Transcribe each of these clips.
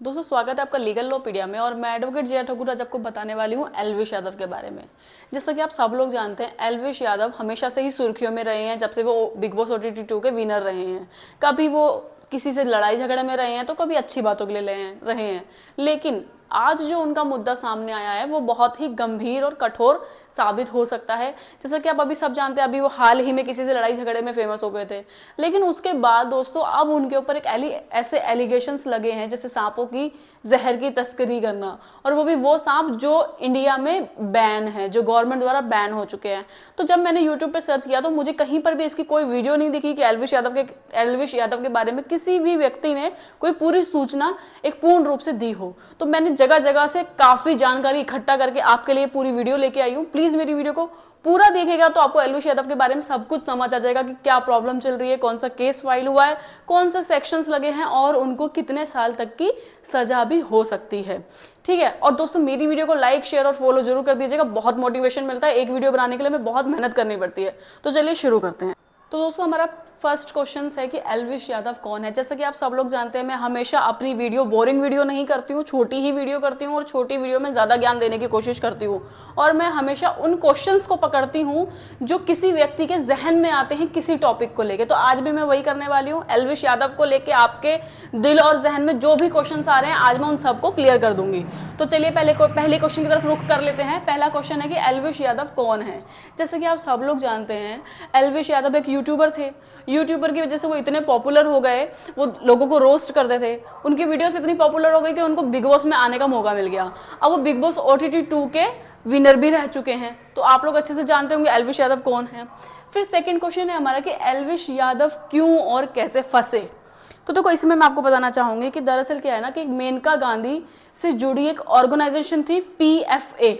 दोस्तों स्वागत है आपका लीगल लॉपीडिया में। और मैं एडवोकेट जया ठाकुर आज आपको बताने वाली हूँ एल्विश यादव के बारे में। जैसा कि आप सब लोग जानते हैं, एल्विश यादव हमेशा से ही सुर्खियों में रहे हैं। जब से वो बिग बॉस OTT 2 के विनर रहे हैं, कभी वो किसी से लड़ाई झगड़े में रहे हैं तो कभी अच्छी बातों के लिए रहे हैं। लेकिन आज जो उनका मुद्दा सामने आया है वो बहुत ही गंभीर और कठोर साबित हो सकता है। जैसा कि आप अभी सब जानते हैं, अभी वो हाल ही में किसी से लड़ाई झगड़े में फेमस हो गए थे, लेकिन उसके बाद दोस्तों अब उनके ऊपर एक ऐसे एलिगेशंस लगे हैं जैसे सांपों की जहर की तस्करी करना, और वो सांप जो इंडिया में बैन है, जो गवर्नमेंट द्वारा बैन हो चुके हैं। तो जब मैंने यूट्यूब पे सर्च किया तो मुझे कहीं पर भी इसकी कोई वीडियो नहीं दिखी कि एल्विश यादव के बारे में किसी भी व्यक्ति ने कोई पूरी सूचना एक पूर्ण रूप से दी हो। तो मैंने जगह जगह से काफी जानकारी इकट्ठा करके आपके लिए पूरी वीडियो लेके आई हूँ। प्लीज मेरी वीडियो को पूरा देखेगा तो आपको एल्विश यादव के बारे में सब कुछ समझ आ जाएगा कि क्या प्रॉब्लम चल रही है, कौन सा केस फाइल हुआ है, कौन से सेक्शंस लगे हैं और उनको कितने साल तक की सजा भी हो सकती है। ठीक है। और दोस्तों मेरी वीडियो को लाइक शेयर और फॉलो जरूर कर दीजिएगा, बहुत मोटिवेशन मिलता है। एक वीडियो बनाने के लिए हमें बहुत मेहनत करनी पड़ती है। तो चलिए शुरू करते हैं। तो दोस्तों हमारा फर्स्ट क्वेश्चन है कि एल्विश यादव कौन है। जैसा कि आप सब लोग जानते हैं, मैं हमेशा अपनी वीडियो बोरिंग वीडियो नहीं करती हूँ, छोटी ही वीडियो करती हूँ और छोटी वीडियो में ज़्यादा ज्ञान देने की कोशिश करती हूँ। और मैं हमेशा उन क्वेश्चंस को पकड़ती हूँ जो किसी व्यक्ति के जहन में आते हैं किसी टॉपिक को लेके। तो आज भी मैं वही करने वाली हूँ। एल्विश यादव को लेके आपके दिल और जहन में जो भी क्वेश्चन आ रहे हैं आज मैं उन सबको क्लियर कर दूंगी। तो चलिए पहले क्वेश्चन की तरफ रुख कर लेते हैं। पहला क्वेश्चन है कि एल्विश यादव कौन है। जैसे कि आप सब लोग जानते हैं, एल्विश यादव एक यूट्यूबर थे। यूट्यूबर की वजह से वो इतने पॉपुलर हो गए, वो लोगों को रोस्ट करते थे। उनकी वीडियोस इतनी पॉपुलर हो गई कि उनको बिग बॉस में आने का मौका मिल गया। अब वो बिग बॉस OTT 2 के विनर भी रह चुके हैं। तो आप लोग अच्छे से जानते होंगे एल्विश यादव कौन है। फिर सेकंड क्वेश्चन है हमारा कि एल्विश यादव क्यों और कैसे फंसे। तो देखो इसमें मैं आपको बताना चाहूंगी कि दरअसल क्या है ना कि मेनका गांधी से जुड़ी एक ऑर्गेनाइजेशन थी PFA।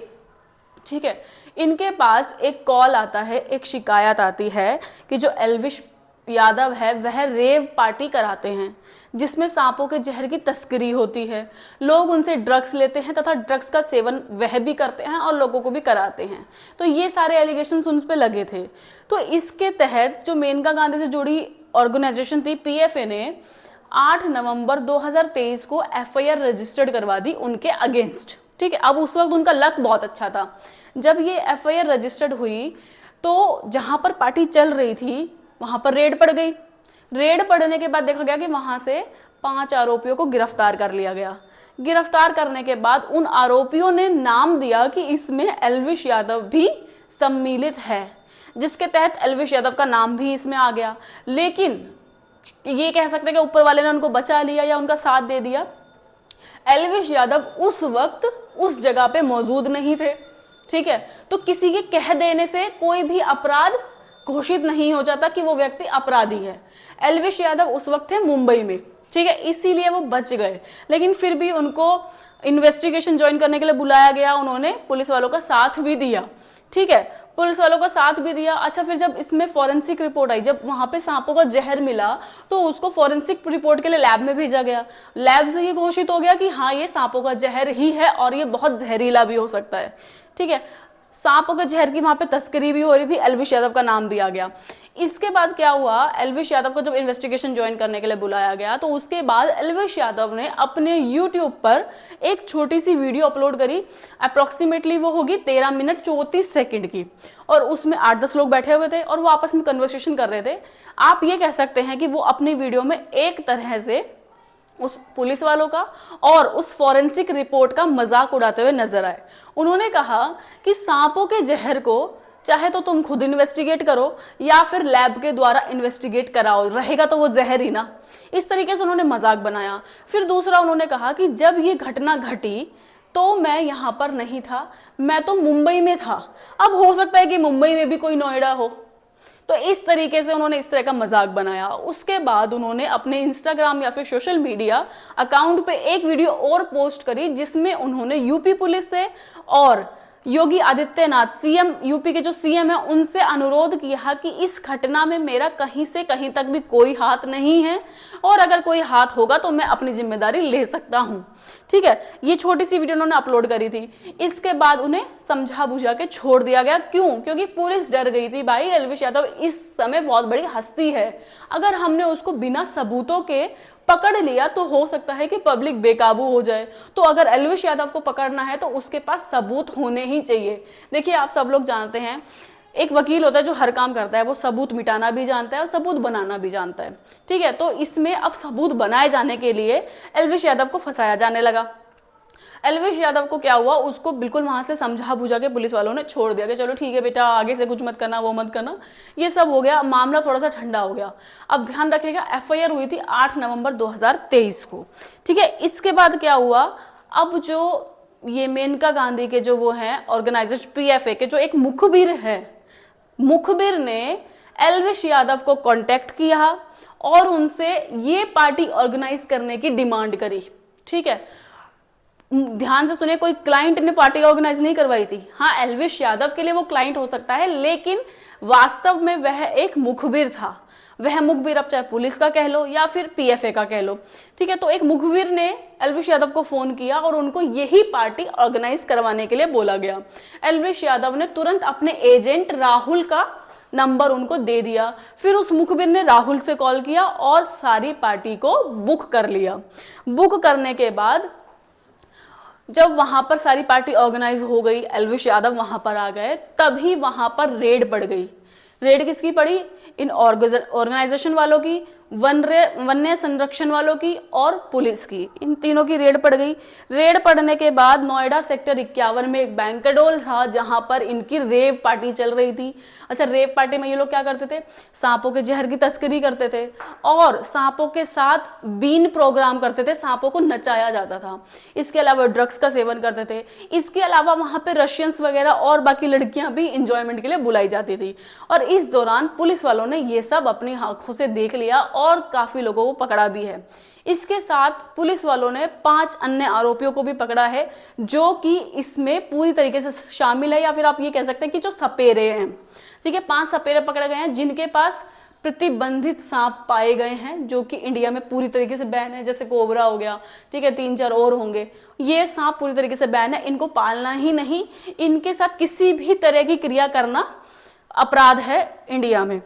ठीक है। इनके पास एक कॉल आता है, एक शिकायत आती है कि जो एल्विश यादव है वह रेव पार्टी कराते हैं जिसमें सांपों के जहर की तस्करी होती है। लोग उनसे ड्रग्स लेते हैं तथा ड्रग्स का सेवन वह भी करते हैं और लोगों को भी कराते हैं। तो ये सारे एलिगेशंस उन पे लगे थे। तो इसके तहत जो मेनका गांधी से जुड़ी ऑर्गेनाइजेशन थी PFA ने 8 नवंबर 2023 को FIR रजिस्टर्ड करवा दी उनके अगेंस्ट। ठीक है। अब उस वक्त उनका लक बहुत अच्छा था। जब ये FIR रजिस्टर्ड हुई तो जहां पर पार्टी चल रही थी वहां पर रेड पड़ गई। रेड पड़ने के बाद देखा गया कि वहां से 5 आरोपियों को गिरफ्तार कर लिया गया। गिरफ्तार करने के बाद उन आरोपियों ने नाम दिया कि इसमें एल्विश यादव भी सम्मिलित है, जिसके तहत एल्विश यादव का नाम भी इसमें आ गया। लेकिन ये कह सकते हैं कि ऊपर वाले ने उनको बचा लिया या उनका साथ दे दिया। एल्विश यादव उस वक्त उस जगह पे मौजूद नहीं थे। ठीक है। तो किसी के कह देने से कोई भी अपराध घोषित नहीं हो जाता कि वो व्यक्ति अपराधी है। एल्विश यादव उस वक्त थे मुंबई में। ठीक है। इसीलिए वो बच गए। लेकिन फिर भी उनको इन्वेस्टिगेशन ज्वाइन करने के लिए बुलाया गया। उन्होंने पुलिस वालों का साथ भी दिया। ठीक है। पुलिस वालों का साथ भी दिया। अच्छा, फिर जब इसमें फॉरेंसिक रिपोर्ट आई, जब वहां पे सांपों का जहर मिला तो उसको फॉरेंसिक रिपोर्ट के लिए लैब में भेजा गया। लैब से ये घोषित हो गया कि हाँ ये सांपों का जहर ही है और ये बहुत जहरीला भी हो सकता है। ठीक है। सांपों के जहर की वहां पे तस्करी भी हो रही थी, एल्विश यादव का नाम दिया गया। इसके बाद क्या हुआ, एल्विश यादव को जब इन्वेस्टिगेशन ज्वाइन करने के लिए बुलाया गया तो उसके बाद एल्विश यादव ने अपने यूट्यूब पर एक छोटी सी वीडियो अपलोड करी। अप्रोक्सीमेटली वो होगी 13 मिनट 34 सेकंड की, और उसमें 8-10 लोग बैठे हुए थे और वो आपस में कन्वर्सेशन कर रहे थे। आप ये कह सकते हैं कि वो अपनी वीडियो में एक तरह से उस पुलिस वालों का और उस फॉरेंसिक रिपोर्ट का मजाक उड़ाते हुए नजर आए। उन्होंने कहा कि सांपों के जहर को चाहे तो तुम खुद इन्वेस्टिगेट करो या फिर लैब के द्वारा इन्वेस्टिगेट कराओ, रहेगा तो वो जहर ही ना। इस तरीके से उन्होंने मजाक बनाया। फिर दूसरा उन्होंने कहा कि जब ये घटना घटी तो मैं यहाँ पर नहीं था, मैं तो मुंबई में था। अब हो सकता है कि मुंबई में भी कोई नोएडा हो। तो इस तरीके से उन्होंने इस तरह का मजाक बनाया। उसके बाद उन्होंने अपने इंस्टाग्राम या फिर सोशल मीडिया अकाउंट पे एक वीडियो और पोस्ट करी जिसमें उन्होंने यूपी पुलिस से और योगी आदित्यनाथ सीएम, यूपी के जो सीएम है, उनसे अनुरोध किया कि इस घटना में मेरा कहीं से कहीं तक भी कोई हाथ नहीं है और अगर कोई हाथ होगा तो मैं अपनी जिम्मेदारी ले सकता हूं। ठीक है। ये छोटी सी वीडियो उन्होंने अपलोड करी थी। इसके बाद उन्हें समझा बुझा के छोड़ दिया गया। क्यों? क्योंकि पुलिस डर गई थी। भाई एल्विश यादव इस समय बहुत बड़ी हस्ती है, अगर हमने उसको बिना सबूतों के पकड़ लिया तो हो सकता है कि पब्लिक बेकाबू हो जाए। तो अगर एल्विश यादव को पकड़ना है तो उसके पास सबूत होने ही चाहिए। देखिए आप सब लोग जानते हैं, एक वकील होता है जो हर काम करता है, वो सबूत मिटाना भी जानता है और सबूत बनाना भी जानता है, ठीक है। तो इसमें अब सबूत बनाए जाने के लिए एल्विश यादव को फंसाया जाने लगा। एल्विश यादव को क्या हुआ, उसको बिल्कुल वहां से समझा बुझा के पुलिस वालों ने छोड़ दिया कि चलो ठीक है बेटा, आगे से कुछ मत करना, वो मत करना, ये सब हो गया, मामला थोड़ा सा ठंडा हो गया। अब ध्यान रखिएगा, एफआईआर हुई थी 8 नवंबर 2023 को, ठीक है। इसके बाद क्या हुआ, अब जो ये मेनका गांधी के जो वो हैं ऑर्गेनाइजेशन पीएफए के जो एक मुखबिर है, मुखबिर ने एल्विश यादव को कांटेक्ट किया और उनसे ये पार्टी ऑर्गेनाइज करने की डिमांड करी, ठीक है। ध्यान से सुनिए, कोई क्लाइंट ने पार्टी ऑर्गेनाइज नहीं करवाई थी। हाँ, एल्विश यादव के लिए वो क्लाइंट हो सकता है, लेकिन वास्तव में वह एक मुखबिर था। वह मुखबिर अब चाहे पुलिस का कह लो या फिर पीएफए का कह लो, ठीक है। तो एक मुखबिर ने एल्विश यादव को फोन किया और उनको यही पार्टी ऑर्गेनाइज करवाने के लिए बोला गया। एल्विश यादव ने तुरंत अपने एजेंट राहुल का नंबर उनको दे दिया। फिर उस मुखबिर ने राहुल से कॉल किया और सारी पार्टी को बुक कर लिया। बुक करने के बाद जब वहां पर सारी पार्टी ऑर्गेनाइज हो गई, एल्विश यादव वहां पर आ गए, तभी वहां पर रेड पड़ गई। रेड किसकी पड़ी, इन ऑर्गेनाइजेशन वालों की, वन्य संरक्षण वालों की और पुलिस की, इन तीनों की रेड पड़ गई। रेड पड़ने के बाद नोएडा सेक्टर 51 में एक बैंक्वेट हॉल था जहां पर इनकी रेव पार्टी चल रही थी। अच्छा, रेव पार्टी में ये लोग क्या करते थे, सांपों के जहर की तस्करी करते थे और सांपों के साथ बीन प्रोग्राम करते थे, सांपों को नचाया जाता था। इसके अलावा ड्रग्स का सेवन करते थे। इसके अलावा वहां पे रशियंस वगैरह और बाकी लड़कियां भी इंजॉयमेंट के लिए बुलाई जाती थी। और इस दौरान पुलिस वालों ने ये सब अपनी आंखों से देख लिया और काफी लोगों को पकड़ा भी है। इसके साथ पुलिस वालों ने 5 अन्य आरोपियों को भी पकड़ा है जो कि इसमें पूरी तरीके से शामिल है, या फिर आप ये कह सकते हैं कि जो सपेरे हैं, ठीक है। 5 सपेरे पकड़े गए हैं जिनके पास प्रतिबंधित सांप पाए गए हैं जो कि इंडिया में पूरी तरीके से बैन है, जैसे कोबरा हो गया, ठीक है, 3-4 और होंगे। ये सांप पूरी तरीके से बैन है, इनको पालना ही नहीं, इनके साथ किसी भी तरह की क्रिया करना अपराध है इंडिया में,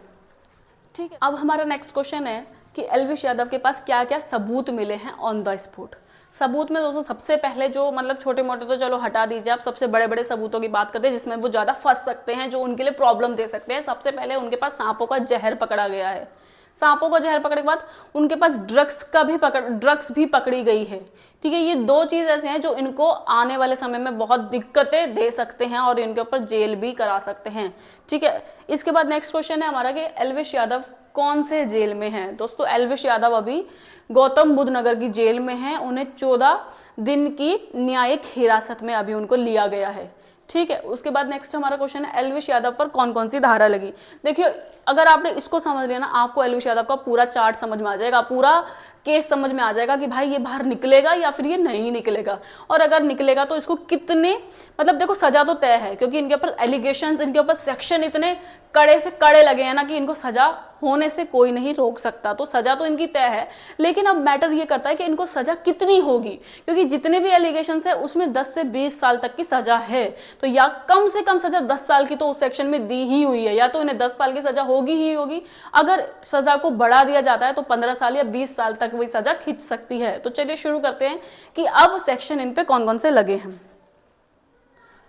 ठीक है। अब हमारा नेक्स्ट क्वेश्चन है कि एल्विश यादव के पास क्या क्या सबूत मिले हैं ऑन द स्पॉट। सबूत में दोस्तों सबसे पहले जो मतलब छोटे मोटे तो चलो हटा दीजिए, आप सबसे बड़े बड़े सबूतों की बात करते हैं जिसमें वो ज्यादा फंस सकते हैं, जो उनके लिए प्रॉब्लम दे सकते हैं। सबसे पहले उनके पास सांपों का जहर पकड़ा गया है। सांपों का जहर पकड़ने के बाद उनके पास ड्रग्स भी पकड़ी गई है, ठीक है। ये 2 चीज ऐसे हैं जो इनको आने वाले समय में बहुत दिक्कतें दे सकते हैं और इनके ऊपर जेल भी करा सकते हैं, ठीक है। इसके बाद नेक्स्ट क्वेश्चन है हमारा कि एल्विश यादव कौन से जेल में हैं। दोस्तों एल्विश यादव अभी गौतम बुद्ध नगर की जेल में हैं। उन्हें 14 दिन की न्यायिक हिरासत में अभी उनको लिया गया है, ठीक है। उसके बाद नेक्स्ट हमारा क्वेश्चन है एल्विश यादव पर कौन कौन सी धारा लगी। देखिए अगर आपने इसको समझ लिया ना, आपको एल्विश यादव का पूरा चार्ट समझ में आ जाएगा, पूरा केस समझ में आ जाएगा कि भाई ये बाहर निकलेगा या फिर ये नहीं निकलेगा, और अगर निकलेगा तो इसको कितने, मतलब देखो सजा तो तय है क्योंकि इनके ऊपर एलिगेशंस, इनके ऊपर सेक्शन इतने कड़े से कड़े लगे हैं ना कि इनको सजा होने से कोई नहीं रोक सकता। तो सजा तो इनकी तय है, लेकिन अब मैटर ये करता है कि इनको सजा कितनी होगी, क्योंकि जितने भी एलिगेशंस है उसमें 10 से 20 साल तक की सजा है। तो या कम से कम सजा 10 साल की तो उस सेक्शन में दी ही हुई है, या तो इन्हें 10 साल की सजा होगी ही होगी। अगर सजा को बढ़ा दिया जाता है तो 15 साल या 20 साल तक वही सजा खींच सकती है। तो चलिए शुरू करते हैं कि अब सेक्शन इन पे कौन कौन से लगे हैं।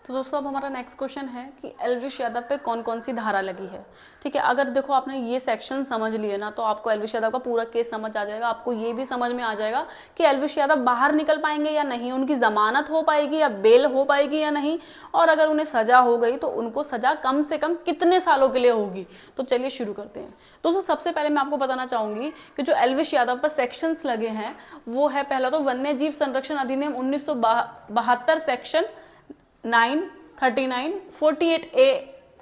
तो दोस्तों अब हमारा नेक्स्ट क्वेश्चन है कि एल्विश यादव पे कौन कौन सी धारा लगी है, ठीक है। अगर देखो आपने ये सेक्शन समझ लिए ना तो आपको एल्विश यादव का पूरा केस समझ आ जाएगा। आपको ये भी समझ में आ जाएगा कि एल्विश यादव बाहर निकल पाएंगे या नहीं, उनकी जमानत हो पाएगी या बेल हो पाएगी या नहीं, और अगर उन्हें सजा हो गई तो उनको सजा कम से कम कितने सालों के लिए होगी। तो चलिए शुरू करते हैं। दोस्तों सबसे पहले मैं आपको बताना चाहूंगी कि जो एल्विश यादव पर सेक्शंस लगे हैं वो है, पहला तो वन्य जीव संरक्षण अधिनियम 1972 सेक्शन 9, 39, 48A,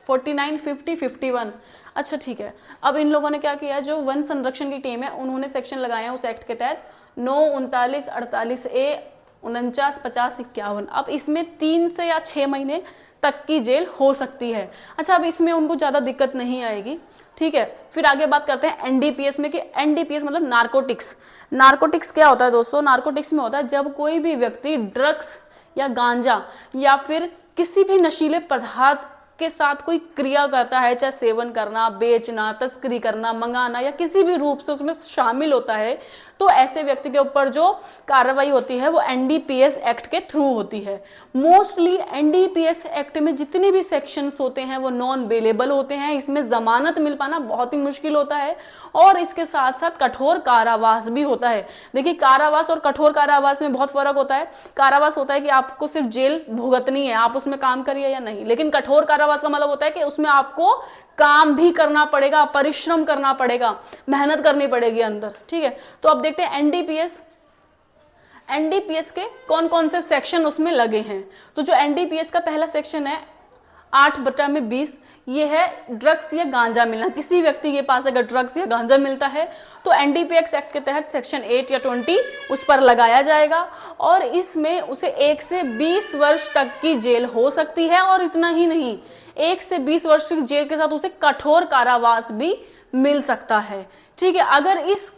49, 50, 51। अच्छा ठीक है, अब इन लोगों ने क्या किया, जो वन संरक्षण की टीम है उन्होंने सेक्शन लगाए हैं उस एक्ट के तहत 9, 39, 48A, 49, 50, 51। अब इसमें 3 से या 6 महीने तक की जेल हो सकती है। अच्छा अब इसमें उनको ज्यादा दिक्कत नहीं आएगी, ठीक है। फिर आगे बात करते हैं एनडीपीएस में, कि एनडीपीएस मतलब नार्कोटिक्स। नार्कोटिक्स क्या होता है दोस्तों, नार्कोटिक्स में होता है जब कोई भी व्यक्ति ड्रग्स या गांजा या फिर किसी भी नशीले पदार्थ के साथ कोई क्रिया करता है, चाहे सेवन करना, बेचना, तस्करी करना, मंगाना या किसी भी रूप से उसमें शामिल होता है, तो ऐसे व्यक्ति के ऊपर जो कार्रवाई होती है वो एनडीपीएस एक्ट के थ्रू होती है। मोस्टली एनडीपीएस एक्ट में जितने भी सेक्शंस होते हैं वो नॉन बेलेबल होते हैं, इसमें जमानत मिल पाना बहुत ही मुश्किल होता है और इसके साथ साथ कठोर कारावास भी होता है। देखिए, कारावास और कठोर कारावास में बहुत फर्क होता है। कारावास होता है कि आपको सिर्फ जेल भुगतनी है, आप उसमें काम करिए या नहीं, लेकिन कठोर कारावास का मतलब होता है कि उसमें आपको काम भी करना पड़ेगा, परिश्रम करना पड़ेगा, मेहनत करनी पड़ेगी अंदर। ठीक है, तो अब देखते हैं एनडीपीएस के कौन कौन से सेक्शन उसमें लगे हैं। तो जो एनडीपीएस का पहला सेक्शन है 8/20, ये है ड्रग्स या गांजा मिलना। किसी व्यक्ति के पास अगर ड्रग्स या गांजा मिलता है तो एनडीपीएस एक्ट के तहत सेक्शन 8 या 20 उस पर लगाया जाएगा और इसमें उसे 1 से 20 वर्ष तक की जेल हो सकती है। और इतना ही नहीं, 1 से 20 वर्ष की जेल के साथ उसे कठोर कारावास भी मिल सकता है। ठीक है, अगर इस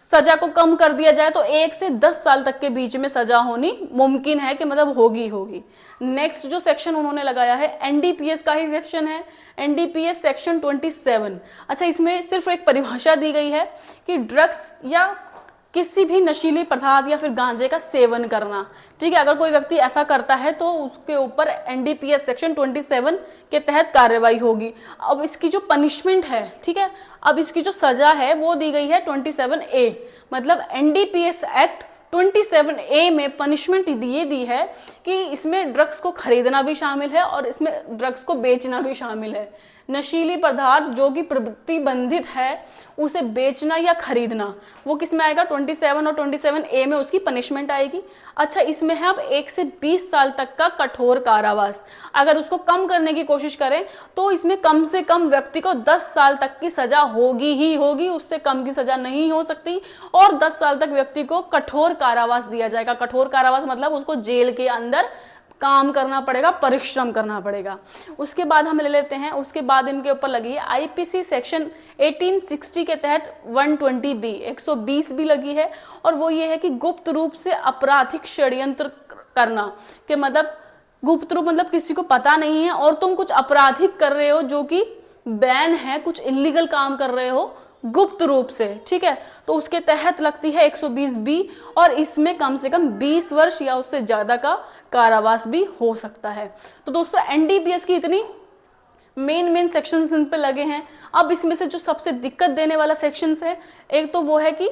सजा को कम कर दिया जाए तो 1 से 10 साल तक के बीच में सजा होनी मुमकिन है कि मतलब होगी। नेक्स्ट जो सेक्शन उन्होंने लगाया है एनडीपीएस का ही सेक्शन है, एनडीपीएस सेक्शन 27। अच्छा, इसमें सिर्फ एक परिभाषा दी गई है कि ड्रग्स या किसी भी नशीली पदार्थ या फिर गांजे का सेवन करना। ठीक है, अगर कोई व्यक्ति ऐसा करता है तो उसके ऊपर एनडीपीएस सेक्शन 27 के तहत कार्रवाई होगी। अब इसकी जो पनिशमेंट है, ठीक है, अब इसकी जो सजा है वो दी गई है 27A। मतलब एनडीपीएस एक्ट 27A में पनिशमेंट ये दी है कि इसमें ड्रग्स को खरीदना भी शामिल है और इसमें ड्रग्स को बेचना भी शामिल है। नशीली पदार्थ जो कि प्रतिबंधित है उसे बेचना या खरीदना वो किस में आएगा, 27 और 27A में उसकी पनिशमेंट आएगी। अच्छा, इसमें है अब 1 से 20 साल तक का कठोर कारावास। अगर उसको कम करने की कोशिश करें तो इसमें कम से कम व्यक्ति को 10 साल तक की सजा होगी ही होगी, उससे कम की सजा नहीं हो सकती और 10 साल तक व्यक्ति को कठोर कारावास दिया जाएगा। कठोर कारावास मतलब उसको जेल के अंदर काम करना पड़ेगा, परिश्रम करना पड़ेगा। उसके बाद हम ले लेते हैं, उसके बाद इनके ऊपर लगी है आईपीसी सेक्शन 1860 के तहत 120B 120 भी लगी है और वो ये है कि गुप्त रूप से आपराधिक षड्यंत्र करना। कि मतलब गुप्त रूप मतलब किसी को पता नहीं है और तुम कुछ आपराधिक कर रहे हो जो कि बैन है, कुछ इलीगल काम कर रहे हो गुप्त रूप से। ठीक है, तो उसके तहत लगती है 120B और इसमें कम से कम 20 वर्ष या उससे ज्यादा का कारावास भी हो सकता है। तो दोस्तों, एनडीपीएस की इतनी मेन सेक्शंस इन पे लगे हैं। अब इसमें से जो सबसे दिक्कत देने वाला सेक्शंस है, एक तो वो है कि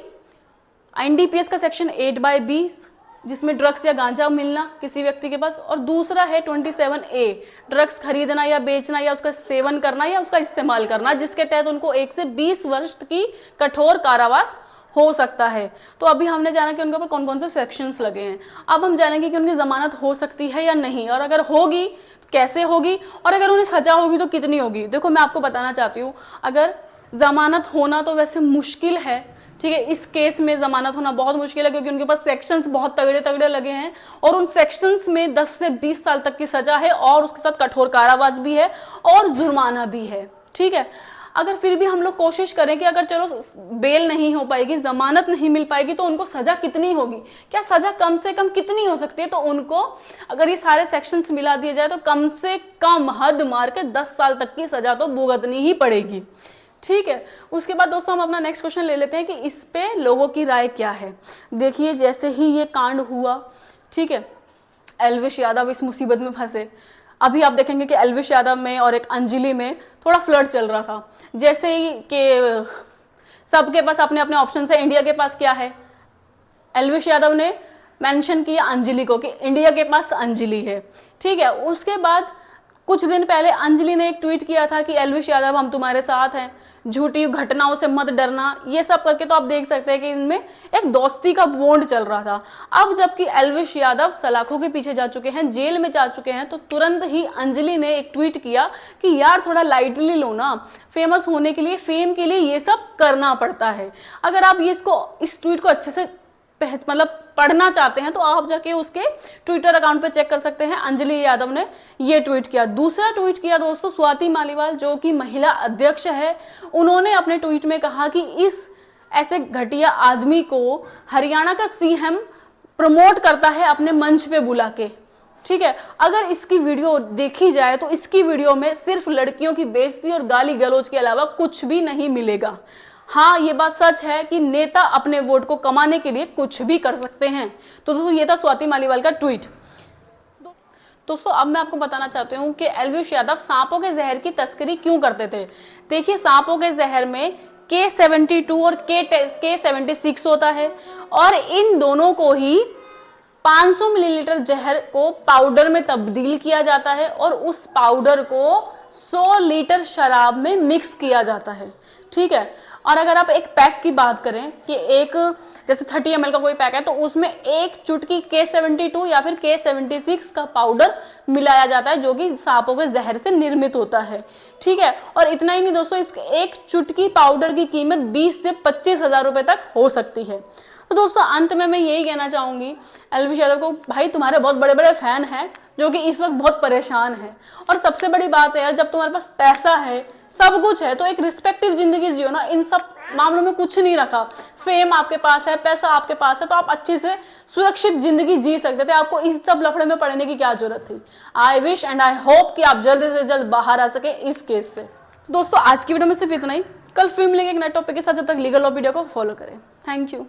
एनडीपीएस का सेक्शन 8/20 जिसमें ड्रग्स या गांजा मिलना किसी व्यक्ति के पास, और दूसरा है 27A ड्रग्स खरीदना या बेचना या उसका सेवन करना या उसका इस्तेमाल करना, जिसके तहत उनको 1 से 20 वर्ष की कठोर कारावास हो सकता है। तो अभी हमने जाना कि उनके ऊपर कौन कौन से सेक्शंस लगे हैं। अब हम जानेंगे कि उनकी जमानत हो सकती है या नहीं, और अगर होगी तो कैसे होगी, और अगर उन्हें सजा होगी तो कितनी होगी। देखो, मैं आपको बताना चाहती हूँ, अगर जमानत होना तो वैसे मुश्किल है। ठीक है, इस केस में जमानत होना बहुत मुश्किल है क्योंकि उनके पास सेक्शंस बहुत तगड़े तगड़े लगे हैं और उन सेक्शंस में 10 से 20 साल तक की सजा है और उसके साथ कठोर कारावास भी है और जुर्माना भी है। ठीक है, अगर फिर भी हम लोग कोशिश करें कि अगर चलो बेल नहीं हो पाएगी, जमानत नहीं मिल पाएगी, तो उनको सजा कितनी होगी, क्या सजा कम से कम कितनी हो सकती है, तो उनको अगर ये सारे सेक्शंस मिला दिए जाए तो कम से कम हद मार के 10 साल तक की सजा तो भुगतनी ही पड़ेगी। ठीक है, उसके बाद दोस्तों हम अपना नेक्स्ट क्वेश्चन ले लेते हैं कि इस पे लोगों की राय क्या है। देखिए, जैसे ही ये कांड हुआ, ठीक है, एल्विश यादव इस मुसीबत में फंसे। अभी आप देखेंगे कि एल्विश यादव में और एक अंजलि में थोड़ा फ्लर्ट चल रहा था। जैसे ही कि सबके पास अपने अपने ऑप्शन है, इंडिया के पास क्या है, एल्विश यादव ने मेंशन किया अंजलि को कि इंडिया के पास अंजलि है। ठीक है, उसके बाद कुछ दिन पहले अंजलि ने एक ट्वीट किया था कि एल्विश यादव हम तुम्हारे साथ हैं, झूठी घटनाओं से मत डरना, ये सब करके। तो आप देख सकते हैं कि इनमें एक दोस्ती का बॉन्ड चल रहा था। अब जबकि एल्विश यादव सलाखों के पीछे जा चुके हैं, जेल में जा चुके हैं, तो तुरंत ही अंजलि ने एक ट्वीट किया कि यार थोड़ा लाइटली लो ना, फेमस होने के लिए, फेम के लिए ये सब करना पड़ता है। अगर आप ये इस ट्वीट को अच्छे से मतलब पढ़ना चाहते हैं तो आप जाके उसके ट्विटर अकाउंट पे चेक कर सकते हैं। अंजलि यादव ने ये ट्वीट किया। दूसरा ट्वीट किया दोस्तों स्वाति मालीवाल, जो कि महिला अध्यक्ष है। उन्होंने अपने ट्वीट में कहा कि इस ऐसे घटिया आदमी को हरियाणा का सीएम प्रमोट करता है अपने मंच पे बुला के। ठीक है, अगर इसकी वीडियो देखी जाए तो इसकी वीडियो में सिर्फ लड़कियों की बेइज्जती और गाली गलौज के अलावा कुछ भी नहीं मिलेगा। हाँ, ये बात सच है कि नेता अपने वोट को कमाने के लिए कुछ भी कर सकते हैं। तो दोस्तों ये था स्वाति मालीवाल का ट्वीट। दोस्तों अब मैं आपको बताना चाहती हूँ कि एल्विश यादव सांपों के जहर की तस्करी क्यों करते थे। देखिए, सांपों के जहर में K72 और K76 होता है और इन दोनों को ही 500 मिलीलीटर जहर को पाउडर में तब्दील किया जाता है और उस पाउडर को 100 लीटर शराब में मिक्स किया जाता है। ठीक है, और अगर आप एक पैक की बात करें कि एक जैसे 30 ml का कोई पैक है तो उसमें एक चुटकी K72 या फिर K76 का पाउडर मिलाया जाता है जो कि सांपों के जहर से निर्मित होता है। ठीक है, और इतना ही नहीं दोस्तों, इस एक चुटकी पाउडर की कीमत 20 से 25 हजार रुपए तक हो सकती है। तो दोस्तों अंत में मैं यही कहना चाहूंगी एल्विश यादव को, भाई तुम्हारे बहुत बड़े बड़े फैन हैं जो कि इस वक्त बहुत परेशान है। और सबसे बड़ी बात है यार, जब तुम्हारे पास पैसा है, सब कुछ है, तो एक रिस्पेक्टिव जिंदगी जियो ना। इन सब मामलों में कुछ नहीं रखा। फेम आपके पास है, पैसा आपके पास है, तो आप अच्छे से सुरक्षित जिंदगी जी सकते थे। आपको इस सब लफड़े में पड़ने की क्या जरूरत थी। I wish and I hope कि आप जल्द से जल्द बाहर आ सके इस केस से। तो दोस्तों आज की वीडियो में सिर्फ इतना ही। कल फिल्म लेंगे एक नए टॉपिक के साथ। जब तक लीगल लॉ वीडियो को फॉलो करें। Thank you.